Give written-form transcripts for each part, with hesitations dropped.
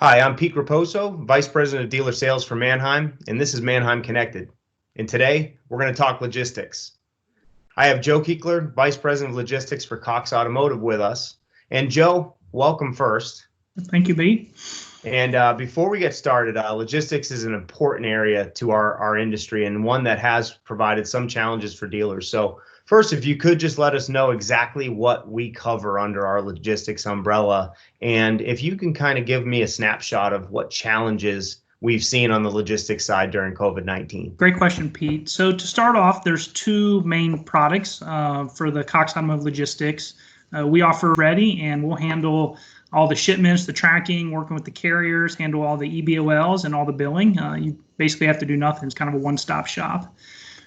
Hi, I'm Pete Raposo, Vice President of Dealer Sales for Manheim, and this is Manheim Connected. And today, we're going to talk logistics. I have Joe Kichler, Vice President of Logistics for Cox Automotive with us. And Joe, welcome first. Thank you, Pete. And before we get started, logistics is an important area to our industry and one that has provided some challenges for dealers. So first, if you could just let us know exactly what we cover under our logistics umbrella, and if you can kind of give me a snapshot of what challenges we've seen on the logistics side during COVID-19. Great question, Pete. So to start off, there's two main products for the Cox Automotive Logistics. We offer Ready, and we'll handle all the shipments, the tracking, working with the carriers, handle all the EBOLs and all the billing. You basically have to do nothing. It's kind of a one-stop shop.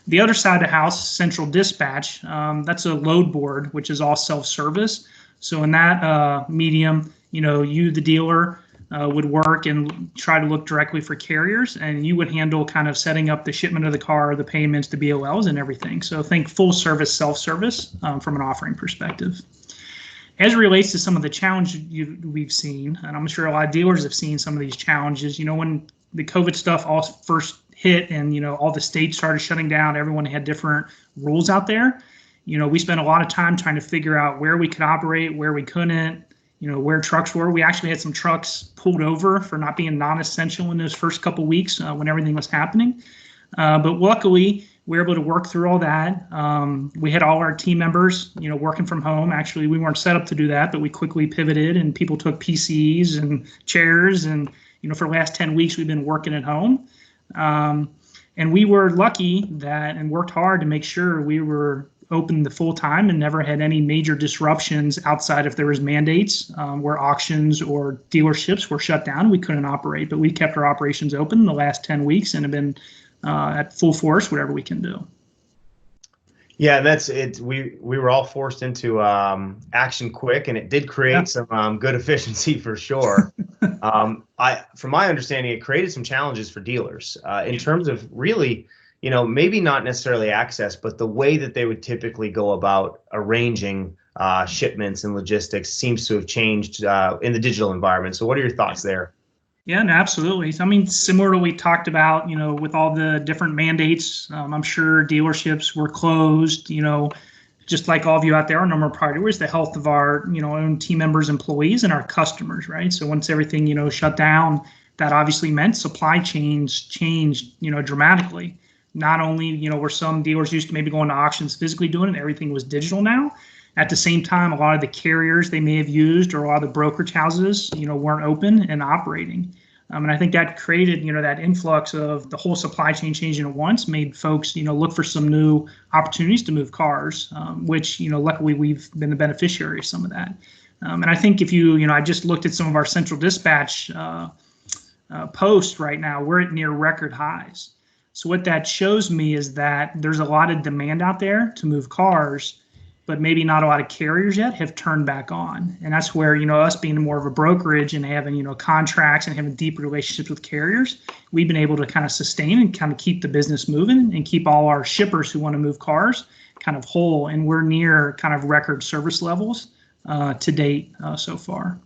The other side of the house, Central Dispatch, that's a load board, which is all self-service. So in that medium, you, the dealer, would work and try to look directly for carriers, and you would handle kind of setting up the shipment of the car, the payments, the BOLs, and everything. So think full service, self-service from an offering perspective. As it relates to some of the challenges we've seen, and I'm sure a lot of dealers have seen some of these challenges, when the COVID stuff all first hit and, all the states started shutting down, everyone had different rules out there. We spent a lot of time trying to figure out where we could operate, where we couldn't, where trucks were. We actually had some trucks pulled over for not being non-essential in those first couple weeks when everything was happening. But luckily, we were able to work through all that. We had all our team members, working from home. Actually, we weren't set up to do that, but we quickly pivoted and people took PCs and chairs. And, for the last 10 weeks, we've been working at home. And we were lucky and worked hard to make sure we were open the full time and never had any major disruptions outside if there was mandates where auctions or dealerships were shut down. We couldn't operate, but we kept our operations open the last 10 weeks and have been at full force, whatever we can do. Yeah, that's it. We were all forced into action quick, and it did create some good efficiency for sure. From my understanding, it created some challenges for dealers in terms of really, maybe not necessarily access, but the way that they would typically go about arranging shipments and logistics seems to have changed in the digital environment. So what are your thoughts there? Yeah, no, absolutely. I mean, similar to what we talked about, with all the different mandates, I'm sure dealerships were closed, just like all of you out there. Our number one priority was the health of our, own team members, employees, and our customers, right? So once everything, shut down, that obviously meant supply chains changed, dramatically. Not only, were some dealers used to maybe going to auctions physically doing it, everything was digital now. At the same time, a lot of the carriers they may have used or a lot of the brokerage houses, weren't open and operating. And I think that created, that influx of the whole supply chain changing at once made folks, look for some new opportunities to move cars, which, luckily we've been the beneficiary of some of that. And I think if I just looked at some of our Central Dispatch posts right now, we're at near record highs. So what that shows me is that there's a lot of demand out there to move cars, but maybe not a lot of carriers yet have turned back on. And that's where, us being more of a brokerage and having, contracts and having deep relationships with carriers, we've been able to kind of sustain and kind of keep the business moving and keep all our shippers who want to move cars kind of whole. And we're near kind of record service levels to date so far.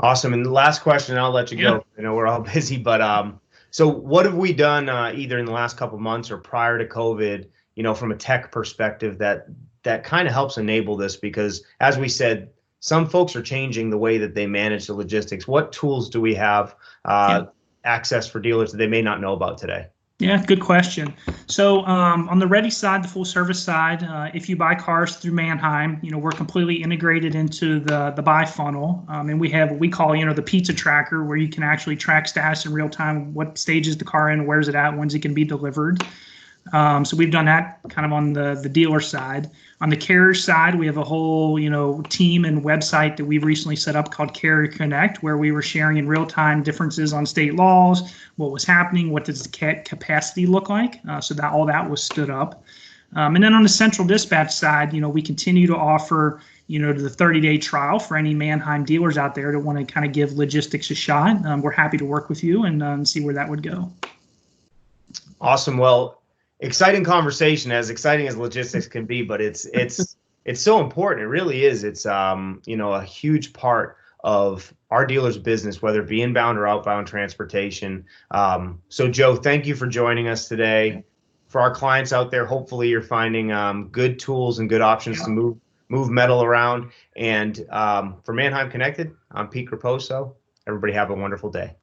Awesome. And the last question, I'll let you go. We're all busy, but so what have we done either in the last couple of months or prior to COVID, from a tech perspective that kind of helps enable this? Because as we said, some folks are changing the way that they manage the logistics. What tools do we have access for dealers that they may not know about today? Yeah, good question. So on the Ready side, the full service side, if you buy cars through Manheim, we're completely integrated into the buy funnel. And we have what we call, the pizza tracker, where you can actually track status in real time, what stage is the car in, where's it at, when's it can be delivered. So we've done that kind of on the dealer side. On the carrier side, we have a whole, team and website that we've recently set up called Carrier Connect, where we were sharing in real time differences on state laws, what was happening, what does the capacity look like. So that all that was stood up. And then on the Central Dispatch side, we continue to offer, the 30-day trial for any Manheim dealers out there that want to kind of give logistics a shot. We're happy to work with you and see where that would go. Awesome. Well, exciting conversation, as exciting as logistics can be, but it's so important. It really is. It's a huge part of our dealer's business, whether it be inbound or outbound transportation. So Joe, thank you for joining us today. For our clients out there, hopefully you're finding good tools and good options to move metal around. And for Manheim Connected, I'm Pete Raposo. Everybody have a wonderful day.